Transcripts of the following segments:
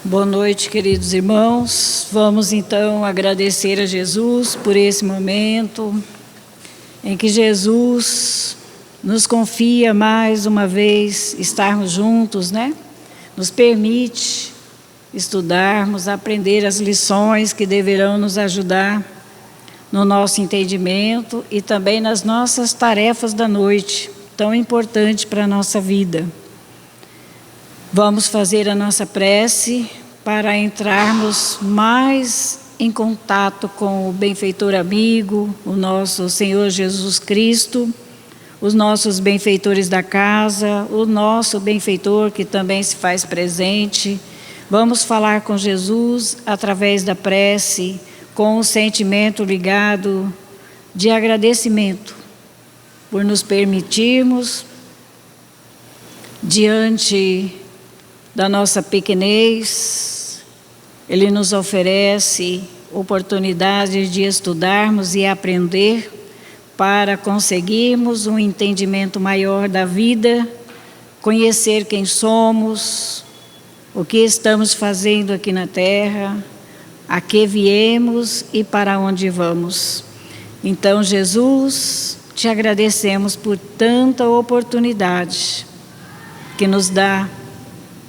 Boa noite, queridos irmãos. Vamos então agradecer a Jesus por esse momento em que Jesus nos confia mais uma vez estarmos juntos, né? Nos permite estudarmos, aprender as lições que deverão nos ajudar no nosso entendimento e também nas nossas tarefas da noite, tão importante para a nossa vida. Vamos fazer a nossa prece para entrarmos mais em contato com o benfeitor amigo, o nosso Senhor Jesus Cristo, os nossos benfeitores da casa, o nosso benfeitor que também se faz presente. Vamos falar com Jesus através da prece, com o sentimento ligado de agradecimento por nos permitirmos, diante da nossa pequenez, Ele nos oferece oportunidade de estudarmos e aprender para conseguirmos um entendimento maior da vida, conhecer quem somos, o que estamos fazendo aqui na Terra, a que viemos e para onde vamos. Então, Jesus, te agradecemos por tanta oportunidade que nos dá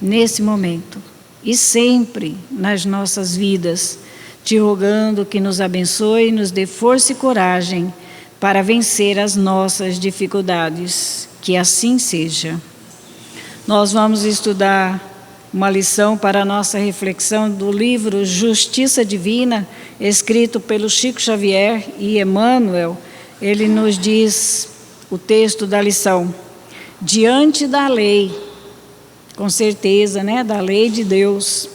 nesse momento e sempre nas nossas vidas, te rogando que nos abençoe e nos dê força e coragem para vencer as nossas dificuldades. Que assim seja. Nós vamos estudar uma lição para a nossa reflexão do livro Justiça Divina, escrito pelo Chico Xavier e Emmanuel. Ele nos diz o texto da lição: diante da lei, com certeza, né, da lei de Deus.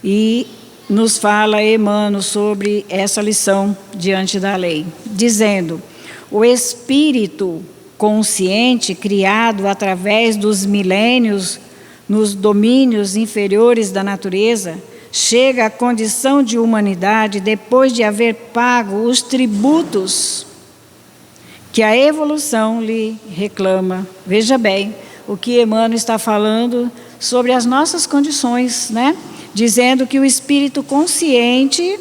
E nos fala Emmanuel sobre essa lição diante da lei, dizendo: o espírito consciente criado através dos milênios nos domínios inferiores da natureza chega à condição de humanidade depois de haver pago os tributos que a evolução lhe reclama. Veja bem o que Emmanuel está falando sobre as nossas condições, né? Dizendo que o espírito consciente,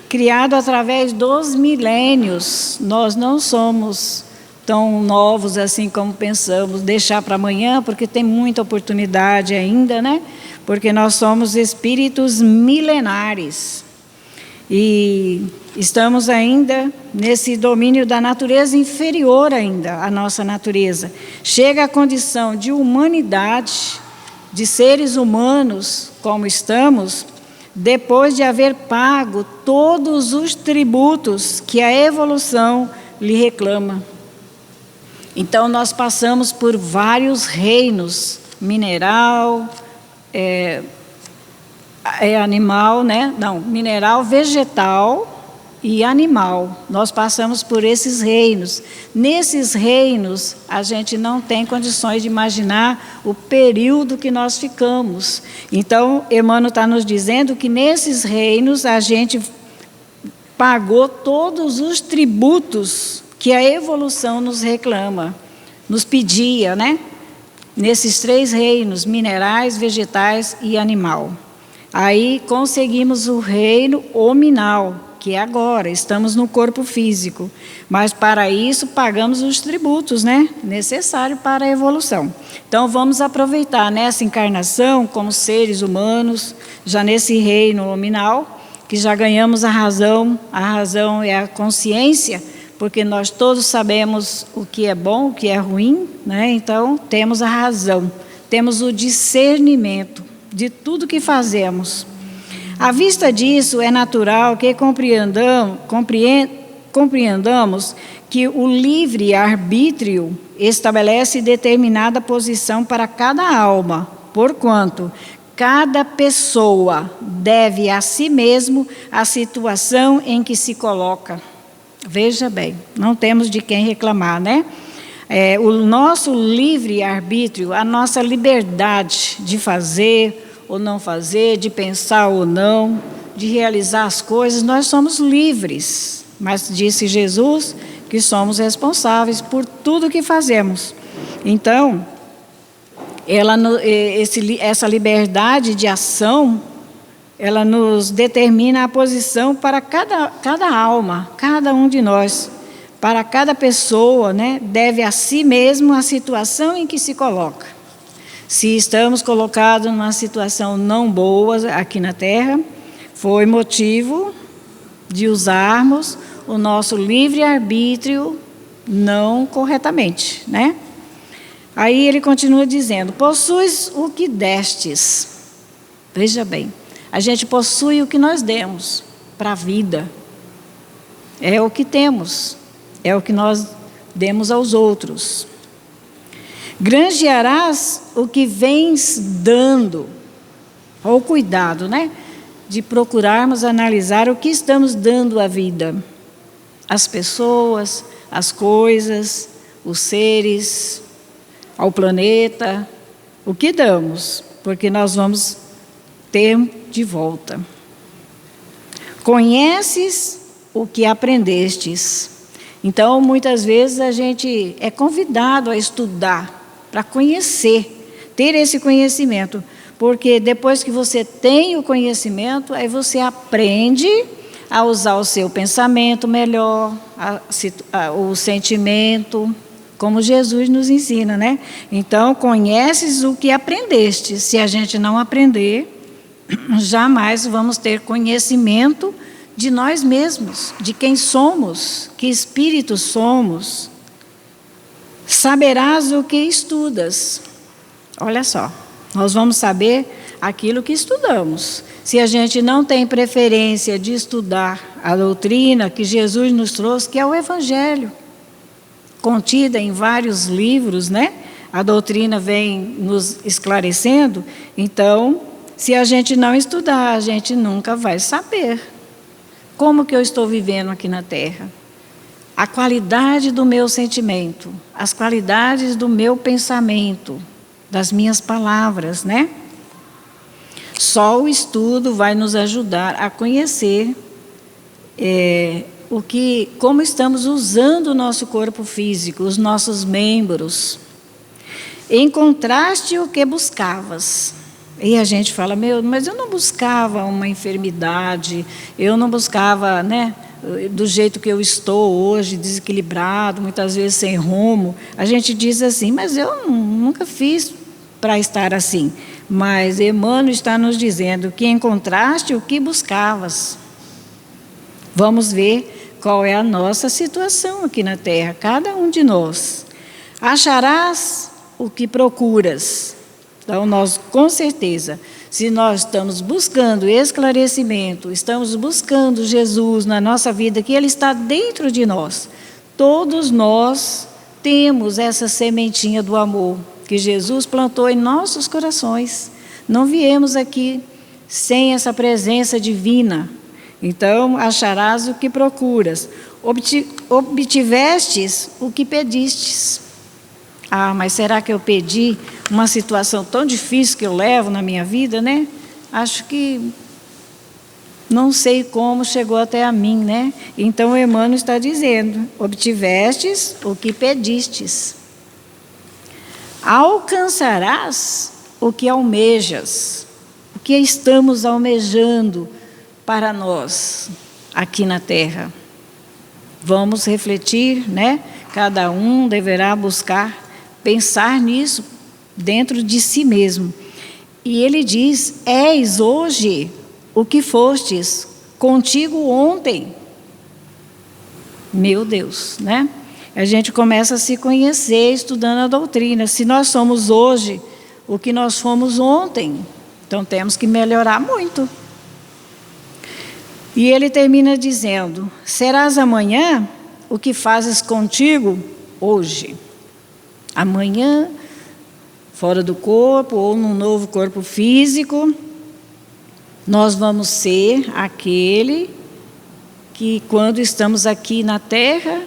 criado através dos milênios, nós não somos tão novos assim como pensamos, deixar para amanhã, porque tem muita oportunidade ainda, né? Porque nós somos espíritos milenares e estamos ainda nesse domínio da natureza inferior ainda, a nossa natureza. Chega à condição de humanidade, de seres humanos como estamos, depois de haver pago todos os tributos que a evolução lhe reclama. Então nós passamos por vários reinos, mineral, animal, né? Não, mineral, vegetal e animal. Nós passamos por esses reinos. Nesses reinos, a gente não tem condições de imaginar o período que nós ficamos. Então, Emmanuel está nos dizendo que nesses reinos a gente pagou todos os tributos que a evolução nos reclama, nos pedia, né? Nesses 3 reinos, minerais, vegetais e animal. Aí conseguimos o reino hominal, que é agora, estamos no corpo físico. Mas para isso pagamos os tributos, né? Necessários para a evolução. Então vamos aproveitar nessa encarnação, como seres humanos, já nesse reino hominal, que já ganhamos a razão é a consciência, porque nós todos sabemos o que é bom, o que é ruim, né? Então temos a razão, temos o discernimento de tudo que fazemos. À vista disso, é natural que compreendamos que o livre-arbítrio estabelece determinada posição para cada alma, porquanto cada pessoa deve a si mesmo a situação em que se coloca. Veja bem, não temos de quem reclamar, né? O nosso livre-arbítrio, a nossa liberdade de fazer ou não fazer, de pensar ou não, de realizar as coisas, nós somos livres. Mas disse Jesus que somos responsáveis por tudo que fazemos. Então, essa liberdade de ação ela nos determina a posição para cada alma, cada um de nós. Para cada pessoa, né, deve a si mesmo a situação em que se coloca. Se estamos colocados numa situação não boa aqui na Terra, foi motivo de usarmos o nosso livre-arbítrio não corretamente, né? Aí ele continua dizendo: possuis o que destes. Veja bem, a gente possui o que nós demos para a vida. É o que temos, é o que nós demos aos outros. Granjearás o que vens dando. Olha o cuidado, né? De procurarmos analisar o que estamos dando à vida. As pessoas, as coisas, os seres, ao planeta. O que damos? Porque nós vamos ter de volta. Conheces o que aprendestes. Então, muitas vezes a gente é convidado a estudar, para conhecer, ter esse conhecimento. Porque depois que você tem o conhecimento, aí você aprende a usar o seu pensamento melhor, o sentimento, como Jesus nos ensina, né? Então, conheces o que aprendeste. Se a gente não aprender, jamais vamos ter conhecimento de nós mesmos, de quem somos, que espírito somos. Saberás o que estudas. Olha só, nós vamos saber aquilo que estudamos. Se a gente não tem preferência de estudar a doutrina que Jesus nos trouxe, que é o Evangelho, contida em vários livros, né? A doutrina vem nos esclarecendo. Então, se a gente não estudar, a gente nunca vai saber como que eu estou vivendo aqui na Terra. A qualidade do meu sentimento, as qualidades do meu pensamento, das minhas palavras, né? Só o estudo vai nos ajudar a conhecer como estamos usando o nosso corpo físico, os nossos membros. Encontraste o que buscavas. E a gente fala, mas eu não buscava uma enfermidade, eu não buscava, né, do jeito que eu estou hoje, desequilibrado, muitas vezes sem rumo. A gente diz assim, mas eu nunca fiz para estar assim. Mas Emmanuel está nos dizendo que encontraste o que buscavas. Vamos ver qual é a nossa situação aqui na Terra, cada um de nós. Acharás o que procuras. Então, nós, com certeza, se nós estamos buscando esclarecimento, estamos buscando Jesus na nossa vida, que Ele está dentro de nós, todos nós temos essa sementinha do amor que Jesus plantou em nossos corações. Não viemos aqui sem essa presença divina. Então, acharás o que procuras. Obtivestes o que pedistes. Ah, mas será que eu pedi uma situação tão difícil que eu levo na minha vida, né? Acho que não sei como chegou até a mim, né? Então, Emmanuel está dizendo, obtivestes o que pedistes. Alcançarás o que almejas, o que estamos almejando para nós aqui na Terra. Vamos refletir, né? Cada um deverá buscar pensar nisso dentro de si mesmo. E ele diz, és hoje o que fostes contigo ontem. Meu Deus, né? A gente começa a se conhecer estudando a doutrina. Se nós somos hoje o que nós fomos ontem, então temos que melhorar muito. E ele termina dizendo, serás amanhã o que fazes contigo hoje. Amanhã, fora do corpo ou num novo corpo físico, nós vamos ser aquele que, quando estamos aqui na Terra,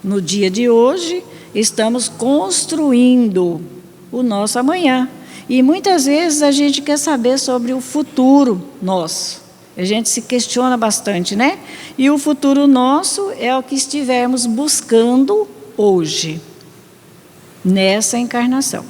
no dia de hoje, estamos construindo o nosso amanhã. E muitas vezes a gente quer saber sobre o futuro nosso. A gente se questiona bastante, né? E o futuro nosso é o que estivermos buscando hoje, nessa encarnação.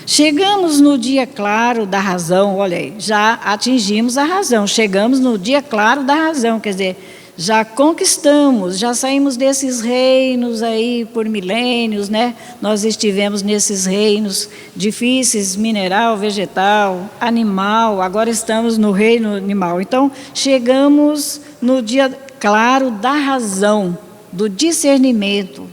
Chegamos no dia claro da razão, olha aí, já atingimos a razão, chegamos no dia claro da razão, quer dizer, já conquistamos, já saímos desses reinos aí por milênios, né? Nós estivemos nesses reinos difíceis, mineral, vegetal, animal, agora estamos no reino animal. Então, chegamos no dia claro da razão, do discernimento,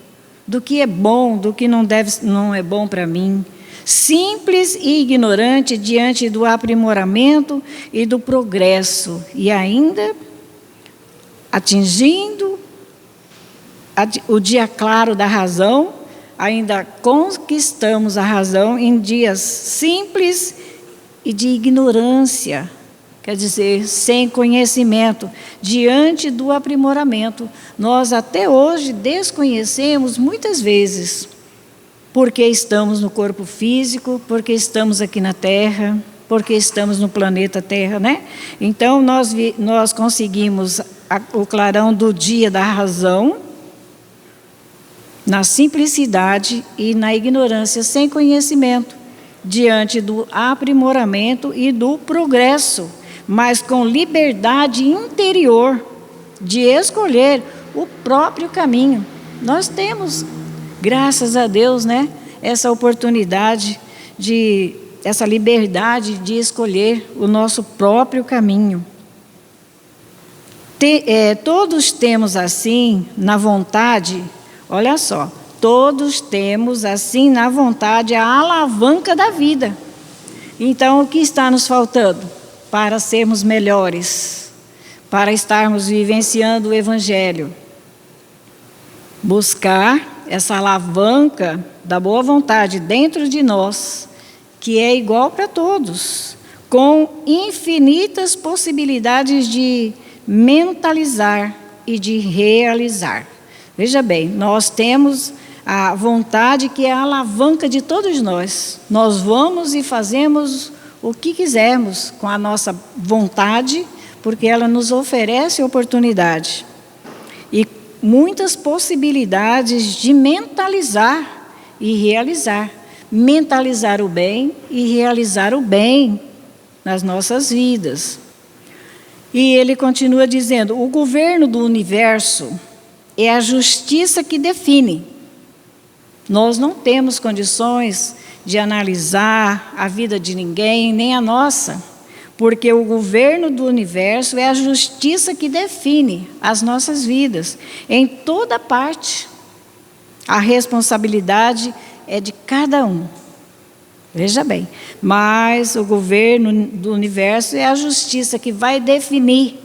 do que é bom, do que não é bom para mim. Simples e ignorante diante do aprimoramento e do progresso, e ainda atingindo o dia claro da razão, ainda conquistamos a razão em dias simples e de ignorância, quer dizer, sem conhecimento, diante do aprimoramento. Nós até hoje desconhecemos muitas vezes, porque estamos no corpo físico, porque estamos aqui na Terra, porque estamos no planeta Terra, né? Então, nós conseguimos o clarão do dia da razão, na simplicidade e na ignorância, sem conhecimento, diante do aprimoramento e do progresso, mas com liberdade interior de escolher o próprio caminho. Nós temos, graças a Deus, né, essa oportunidade, essa liberdade de escolher o nosso próprio caminho. Todos temos assim na vontade, olha só, todos temos assim na vontade a alavanca da vida. Então, o que está nos faltando para sermos melhores, para estarmos vivenciando o Evangelho? Buscar essa alavanca da boa vontade dentro de nós, que é igual para todos, com infinitas possibilidades de mentalizar e de realizar. Veja bem, nós temos a vontade que é a alavanca de todos nós. Nós vamos e fazemos o que quisermos com a nossa vontade, porque ela nos oferece oportunidade. E muitas possibilidades de mentalizar e realizar. Mentalizar o bem e realizar o bem nas nossas vidas. E ele continua dizendo, o governo do universo é a justiça que define. Nós não temos condições de analisar a vida de ninguém, nem a nossa, porque o governo do universo é a justiça que define as nossas vidas, em toda parte. A responsabilidade é de cada um. Veja bem, mas o governo do universo é a justiça que vai definir.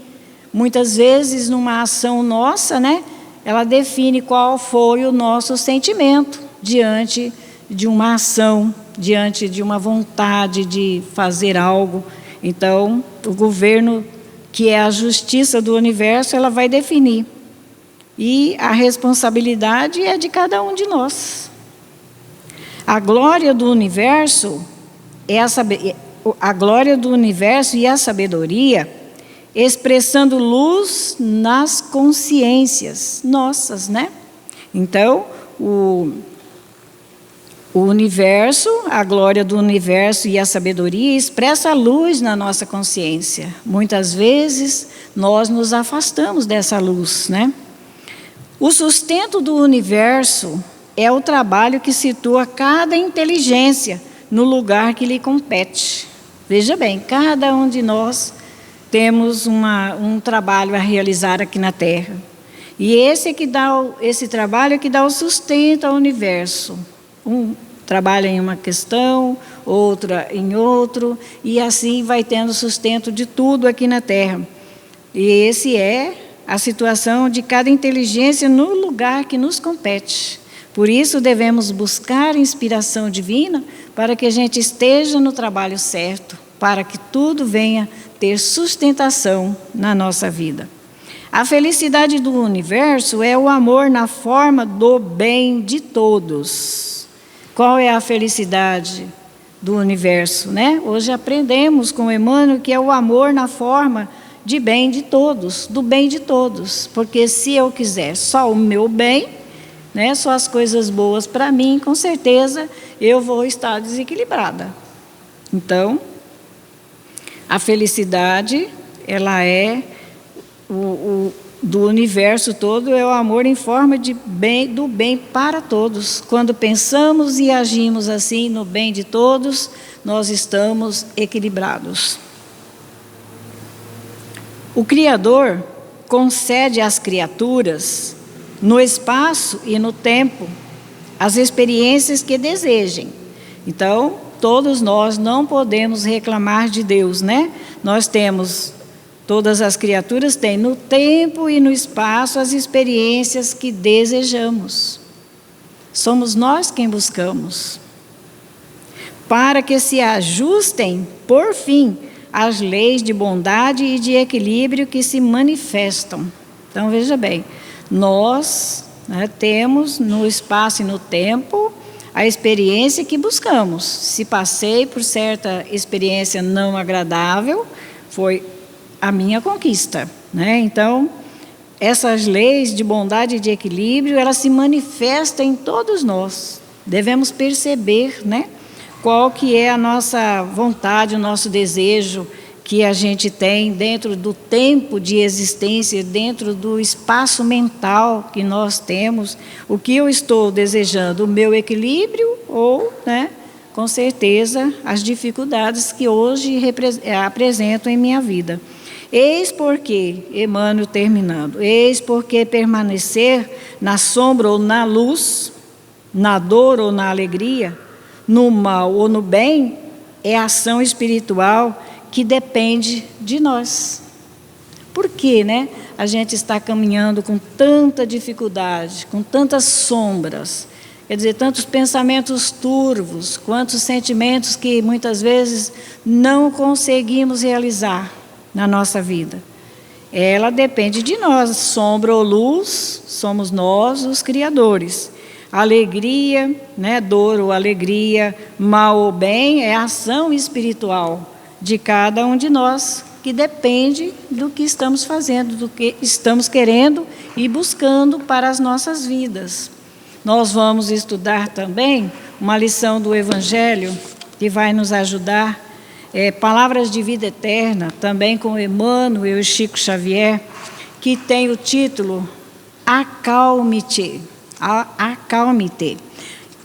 Muitas vezes, numa ação nossa, né, ela define qual foi o nosso sentimento diante de uma ação, diante de uma vontade de fazer algo. Então, o governo, que é a justiça do universo, ela vai definir. E a responsabilidade é de cada um de nós. A glória do universo a glória do universo e a sabedoria, expressando luz nas consciências nossas, né? Então, o universo, a glória do universo e a sabedoria expressa a luz na nossa consciência. Muitas vezes nós nos afastamos dessa luz, né? O sustento do universo é o trabalho que situa cada inteligência no lugar que lhe compete. Veja bem, cada um de nós temos um trabalho a realizar aqui na Terra. E esse trabalho é que dá o sustento ao universo. Um trabalha em uma questão, outra em outro, e assim vai tendo sustento de tudo aqui na Terra. E esse é a situação de cada inteligência no lugar que nos compete. Por isso devemos buscar inspiração divina para que a gente esteja no trabalho certo, para que tudo venha ter sustentação na nossa vida. A felicidade do universo é o amor na forma do bem de todos. Qual é a felicidade do universo, né? Hoje aprendemos com Emmanuel que é o amor na forma de bem de todos, do bem de todos. Porque se eu quiser só o meu bem, né, só as coisas boas para mim, com certeza eu vou estar desequilibrada. Então, a felicidade, ela é do universo todo, é o amor em forma de bem, do bem para todos. Quando pensamos e agimos assim no bem de todos, nós estamos equilibrados. O Criador concede às criaturas, no espaço e no tempo, as experiências que desejem. Então, todos nós não podemos reclamar de Deus, né? Nós temos, todas as criaturas têm no tempo e no espaço as experiências que desejamos. Somos nós quem buscamos. Para que se ajustem, por fim, às leis de bondade e de equilíbrio que se manifestam. Então, veja bem, nós, né, temos no espaço e no tempo a experiência que buscamos. Se passei por certa experiência não agradável, foi a minha conquista, né? Então, essas leis de bondade e de equilíbrio, elas se manifestam em todos nós. Devemos perceber, né, qual que é a nossa vontade, o nosso desejo que a gente tem dentro do tempo de existência, dentro do espaço mental que nós temos, o que eu estou desejando, o meu equilíbrio ou, né, com certeza, as dificuldades que hoje apresento em minha vida. Eis porque, Emmanuel terminando, eis porque permanecer na sombra ou na luz, na dor ou na alegria, no mal ou no bem, é ação espiritual que depende de nós. Por que, né, a gente está caminhando com tanta dificuldade, com tantas sombras, quer dizer, tantos pensamentos turvos, quantos sentimentos que muitas vezes não conseguimos realizar na nossa vida? Ela depende de nós, sombra ou luz, somos nós os criadores. Alegria, né, dor ou alegria, mal ou bem, é a ação espiritual de cada um de nós, que depende do que estamos fazendo, do que estamos querendo e buscando para as nossas vidas. Nós vamos estudar também uma lição do Evangelho que vai nos ajudar, Palavras de Vida Eterna, também com Emmanuel e Chico Xavier, que tem o título Acalme-te. Acalme-te.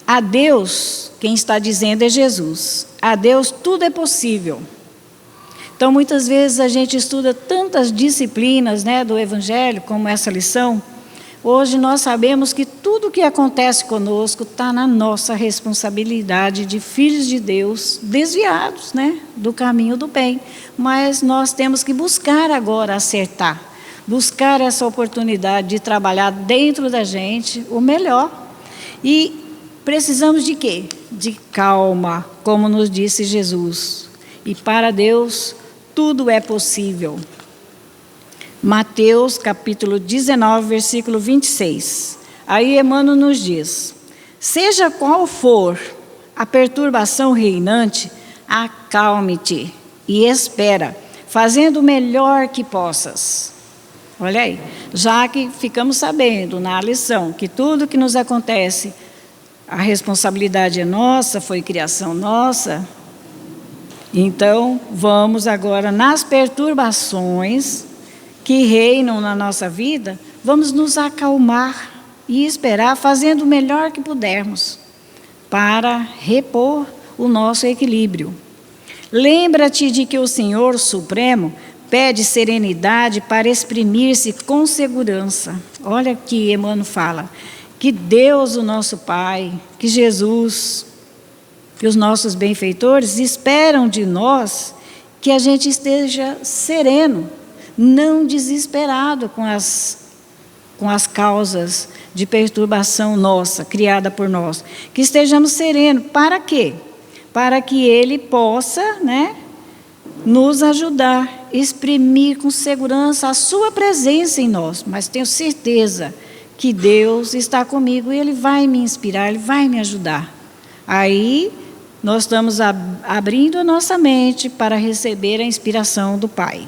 A Deus, quem está dizendo é Jesus. A Deus tudo é possível. Então, muitas vezes a gente estuda tantas disciplinas, né, do Evangelho, como essa lição. Hoje nós sabemos que tudo o que acontece conosco está na nossa responsabilidade de filhos de Deus desviados, né, do caminho do bem. Mas nós temos que buscar agora acertar, buscar essa oportunidade de trabalhar dentro da gente o melhor. E precisamos de quê? De calma, como nos disse Jesus. E para Deus tudo é possível. Mateus capítulo 19, versículo 26. Aí Emmanuel nos diz: seja qual for a perturbação reinante, acalme-te e espera, fazendo o melhor que possas. Olha aí, já que ficamos sabendo na lição que tudo que nos acontece, a responsabilidade é nossa, foi criação nossa. Então, vamos agora nas perturbações que reinam na nossa vida, vamos nos acalmar e esperar, fazendo o melhor que pudermos, para repor o nosso equilíbrio. Lembra-te de que o Senhor Supremo pede serenidade para exprimir-se com segurança. Olha que Emmanuel fala, que Deus, o nosso Pai, que Jesus, que os nossos benfeitores esperam de nós que a gente esteja sereno, não desesperado com as causas de perturbação nossa, criada por nós. Que estejamos serenos. Para quê? Para que Ele possa, né, nos ajudar, exprimir com segurança a sua presença em nós. Mas tenho certeza que Deus está comigo e Ele vai me inspirar, Ele vai me ajudar. Aí nós estamos abrindo a nossa mente para receber a inspiração do Pai.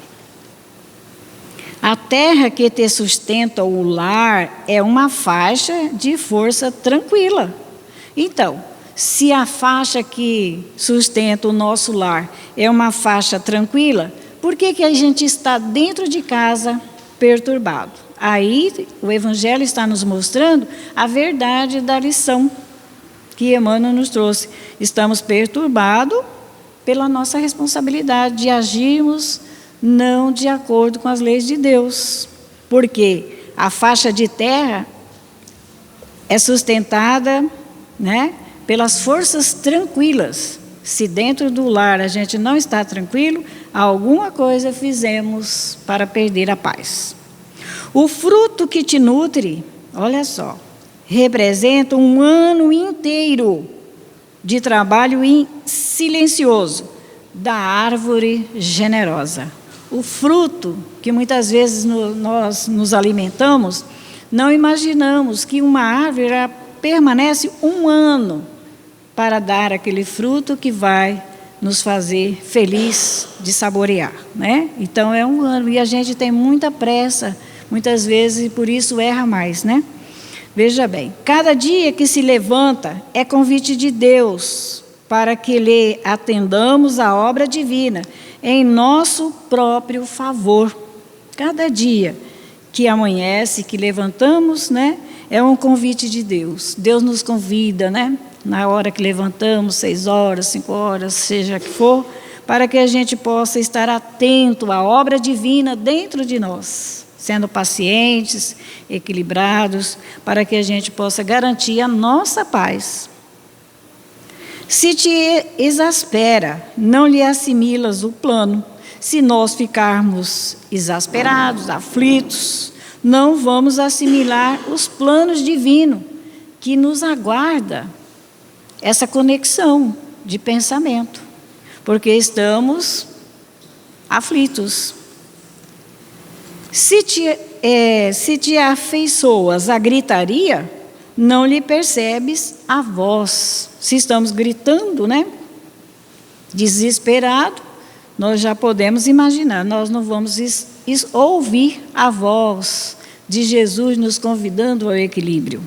A terra que te sustenta o lar é uma faixa de força tranquila. Então, se a faixa que sustenta o nosso lar é uma faixa tranquila, por que a gente está dentro de casa perturbado? Aí o Evangelho está nos mostrando a verdade da lição que Emmanuel nos trouxe. Estamos perturbados pela nossa responsabilidade de agirmos não de acordo com as leis de Deus. Porque a faixa de terra é sustentada, pelas forças tranquilas. Se dentro do lar a gente não está tranquilo, alguma coisa fizemos para perder a paz. O fruto que te nutre, olha só, representa um ano inteiro de trabalho silencioso da árvore generosa. O fruto que muitas vezes nós nos alimentamos, não imaginamos que uma árvore permanece um ano para dar aquele fruto que vai nos fazer feliz de saborear, Então é um ano e a gente tem muita pressa, muitas vezes, e por isso erra mais, Veja bem, cada dia que se levanta é convite de Deus para que lhe atendamos a obra divina em nosso próprio favor. Cada dia que amanhece, que levantamos, é um convite de Deus. Deus nos convida, na hora que levantamos, 6 horas, 5 horas, seja que for, para que a gente possa estar atento à obra divina dentro de nós, sendo pacientes, equilibrados, para que a gente possa garantir a nossa paz. Se te exaspera, não lhe assimilas o plano. Se nós ficarmos exasperados, aflitos, não vamos assimilar os planos divinos que nos aguarda essa conexão de pensamento, porque estamos aflitos. Se te afeiçoas à gritaria, não lhe percebes a voz. Se estamos gritando, desesperado, nós já podemos imaginar, nós não vamos ouvir a voz de Jesus nos convidando ao equilíbrio.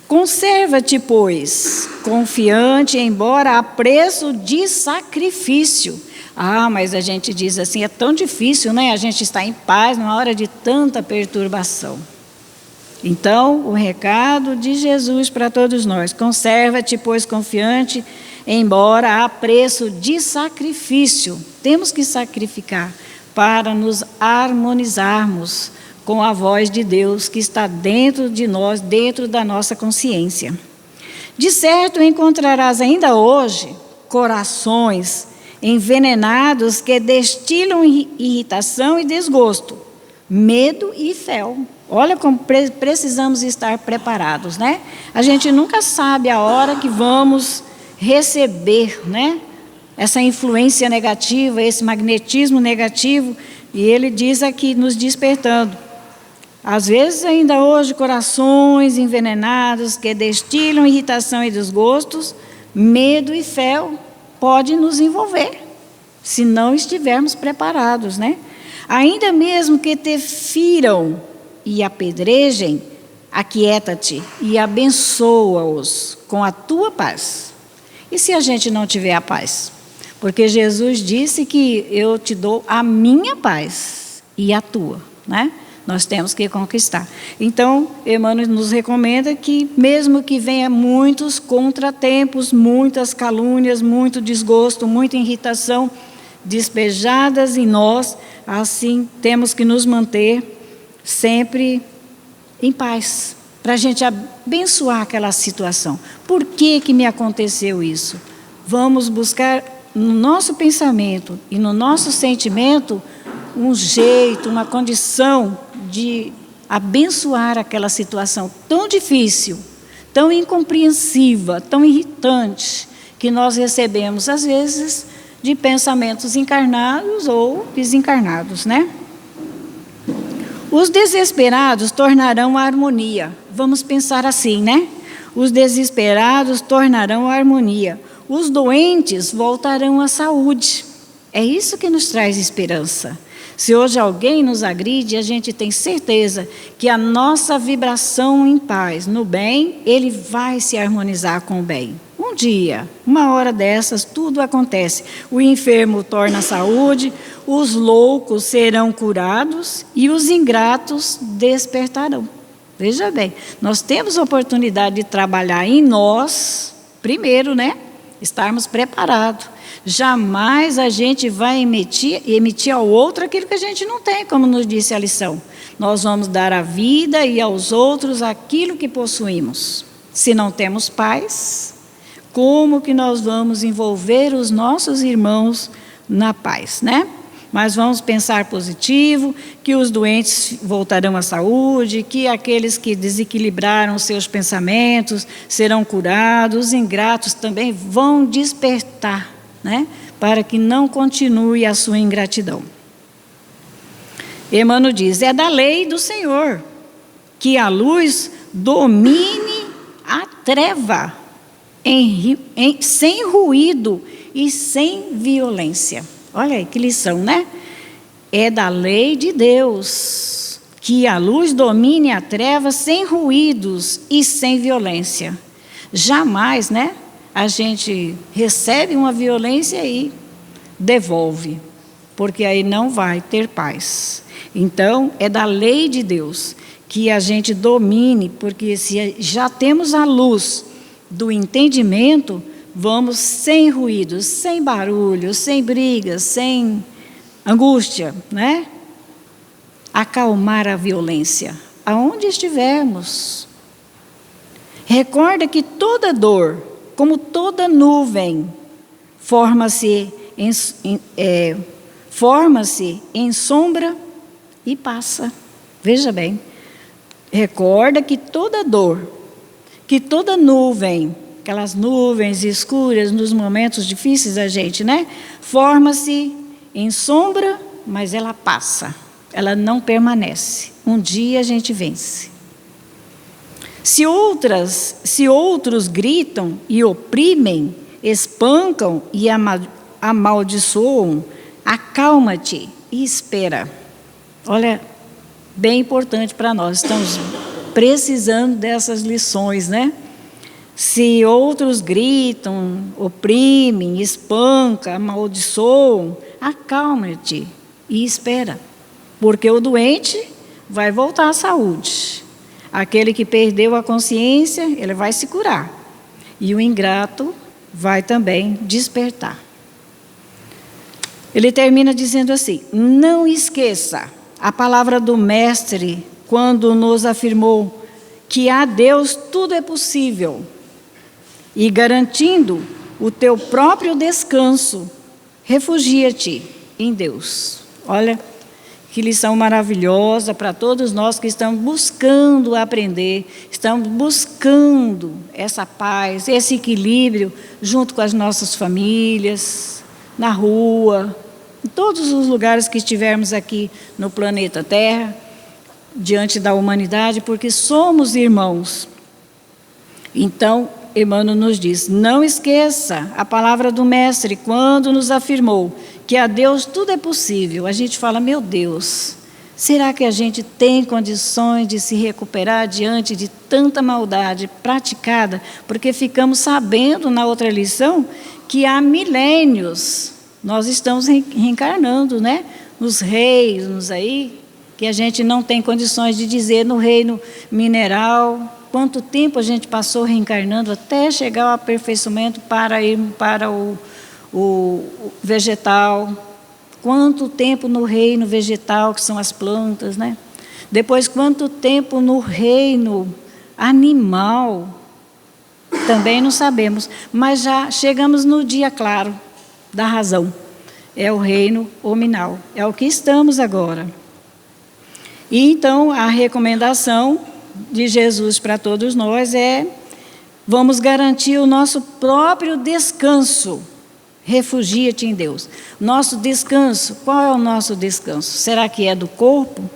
Conserva-te, pois, confiante, embora a preço de sacrifício. Mas a gente diz assim, é tão difícil, a gente está em paz numa hora de tanta perturbação. Então, o recado de Jesus para todos nós: conserva-te, pois, confiante, embora a preço de sacrifício. Temos que sacrificar para nos harmonizarmos com a voz de Deus que está dentro de nós, dentro da nossa consciência. De certo, encontrarás ainda hoje corações envenenados que destilam irritação e desgosto, medo e fel. Olha como precisamos estar preparados, A gente nunca sabe a hora que vamos receber, essa influência negativa, esse magnetismo negativo, e ele diz aqui, nos despertando. Às vezes, ainda hoje, corações envenenados que destilam irritação e desgostos, medo e fel, pode nos envolver, se não estivermos preparados, Ainda mesmo que te firam e apedrejem, aquieta-te e abençoa-os com a tua paz. E se a gente não tiver a paz? Porque Jesus disse que eu te dou a minha paz e a tua, Nós temos que conquistar. Então, Emmanuel nos recomenda que, mesmo que venha muitos contratempos, muitas calúnias, muito desgosto, muita irritação despejadas em nós, assim temos que nos manter sempre em paz, para a gente abençoar aquela situação. Por que me aconteceu isso? Vamos buscar no nosso pensamento e no nosso sentimento um jeito, uma condição de abençoar aquela situação tão difícil, tão incompreensiva, tão irritante, que nós recebemos, às vezes, de pensamentos encarnados ou desencarnados, Os desesperados tornarão a harmonia. Vamos pensar assim, Os desesperados tornarão a harmonia. Os doentes voltarão à saúde. É isso que nos traz esperança. Se hoje alguém nos agride, a gente tem certeza que a nossa vibração em paz, no bem, ele vai se harmonizar com o bem. Um dia, uma hora dessas, tudo acontece. O enfermo torna a saúde, os loucos serão curados e os ingratos despertarão. Veja bem, nós temos a oportunidade de trabalhar em nós, primeiro, né? Estarmos preparados. Jamais a gente vai emitir ao outro aquilo que a gente não tem, como nos disse a lição. Nós vamos dar à vida e aos outros aquilo que possuímos. Se não temos paz, como que nós vamos envolver os nossos irmãos na paz, né? Mas vamos pensar positivo, que os doentes voltarão à saúde, que aqueles que desequilibraram seus pensamentos serão curados, os ingratos também vão despertar, né? Para que não continue a sua ingratidão. Emmanuel diz, é da lei do Senhor que a luz domine a treva, sem ruído e sem violência. Olha aí que lição, né? É da lei de Deus que a luz domine a treva sem ruídos e sem violência. Jamais, né? A gente recebe uma violência e devolve, porque aí não vai ter paz. Então, é da lei de Deus que a gente domine, porque se já temos a luz do entendimento, vamos sem ruídos, sem barulho, sem brigas, sem angústia, né? Acalmar a violência, aonde estivermos. Recorda que toda dor, como toda nuvem, forma-se em sombra e passa. Veja bem, recorda que toda dor, que toda nuvem, aquelas nuvens escuras nos momentos difíceis da gente, né? Forma-se em sombra, mas ela passa, ela não permanece. Um dia a gente vence. Se outros gritam e oprimem, espancam e amaldiçoam, acalma-te e espera. Olha, bem importante para nós, estamos precisando dessas lições, né? Se outros gritam, oprimem, espancam, amaldiçoam, acalma-te e espera, porque o doente vai voltar à saúde. Aquele que perdeu a consciência, ele vai se curar. E o ingrato vai também despertar. Ele termina dizendo assim, não esqueça a palavra do Mestre, quando nos afirmou que a Deus tudo é possível, e garantindo o teu próprio descanso, refugia-te em Deus. Olha, que lição maravilhosa para todos nós que estamos buscando aprender, estamos buscando essa paz, esse equilíbrio junto com as nossas famílias, na rua, em todos os lugares que estivermos aqui no planeta Terra, diante da humanidade, porque somos irmãos. Então, Emmanuel nos diz, não esqueça a palavra do Mestre, quando nos afirmou que a Deus tudo é possível. A gente fala, meu Deus, será que a gente tem condições de se recuperar diante de tanta maldade praticada? Porque ficamos sabendo na outra lição que há milênios nós estamos reencarnando, né? Nos reinos aí, que a gente não tem condições de dizer no reino mineral, quanto tempo a gente passou reencarnando até chegar ao aperfeiçoamento para ir para o vegetal. Quanto tempo no reino vegetal, que são as plantas, né? Depois, quanto tempo no reino animal, também não sabemos. Mas já chegamos no dia claro da razão. É o reino hominal, é o que estamos agora. E então, a recomendação de Jesus para todos nós é, vamos garantir o nosso próprio descanso. Refugia-te em Deus. Nosso descanso, qual é o nosso descanso? Será que é do corpo?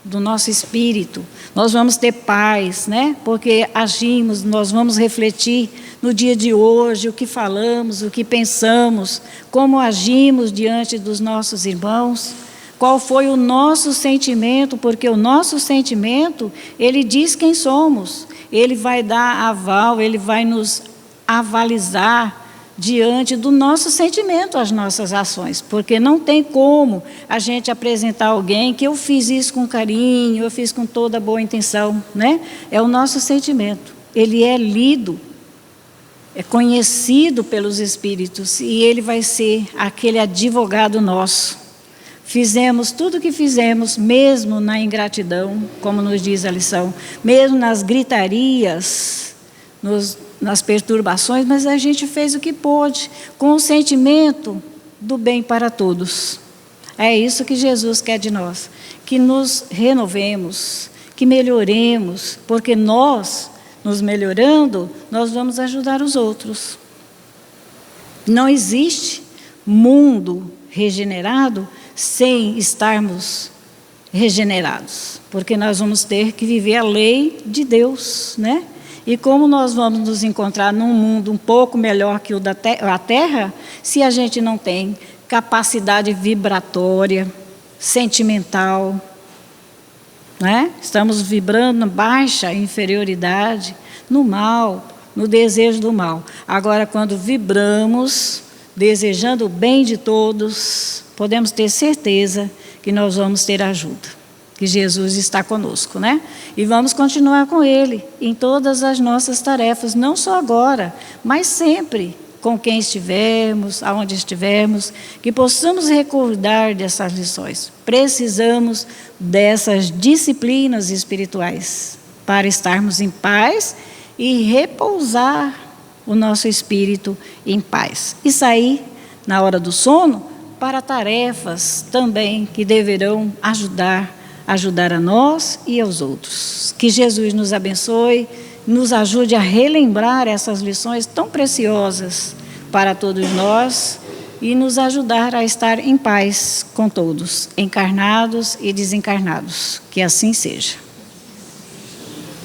Do nosso espírito? Nós vamos ter paz, né? Porque agimos, nós vamos refletir no dia de hoje, o que falamos, o que pensamos, como agimos diante dos nossos irmãos. qual foi o nosso sentimento, porque o nosso sentimento, ele diz quem somos. Ele vai dar aval, ele vai nos avalizar diante do nosso sentimento, as nossas ações, porque não tem como a gente apresentar alguém que eu fiz isso com carinho, eu fiz com toda boa intenção, né? É o nosso sentimento. Ele é lido, é conhecido pelos Espíritos e ele vai ser aquele advogado nosso. Fizemos tudo o que fizemos, mesmo na ingratidão, como nos diz a lição, mesmo nas gritarias, nas perturbações, mas a gente fez o que pôde, com o sentimento do bem para todos. É isso que Jesus quer de nós, que nos renovemos, que melhoremos, porque nós, nos melhorando, nós vamos ajudar os outros. Não existe mundo regenerado sem estarmos regenerados, porque nós vamos ter que viver a lei de Deus, né? E como nós vamos nos encontrar num mundo um pouco melhor que o da Terra, se a gente não tem capacidade vibratória, sentimental, né? Estamos vibrando na baixa inferioridade, no mal, no desejo do mal. Agora, quando vibramos, desejando o bem de todos, podemos ter certeza que nós vamos ter ajuda. Que Jesus está conosco, né? E vamos continuar com Ele em todas as nossas tarefas, não só agora, mas sempre, com quem estivermos, aonde estivermos, que possamos recordar dessas lições. Precisamos dessas disciplinas espirituais para estarmos em paz e repousar o nosso espírito em paz. E sair, na hora do sono, para tarefas também que deverão ajudar a nós e aos outros. Que Jesus nos abençoe, nos ajude a relembrar essas lições tão preciosas para todos nós e nos ajudar a estar em paz com todos, encarnados e desencarnados. Que assim seja.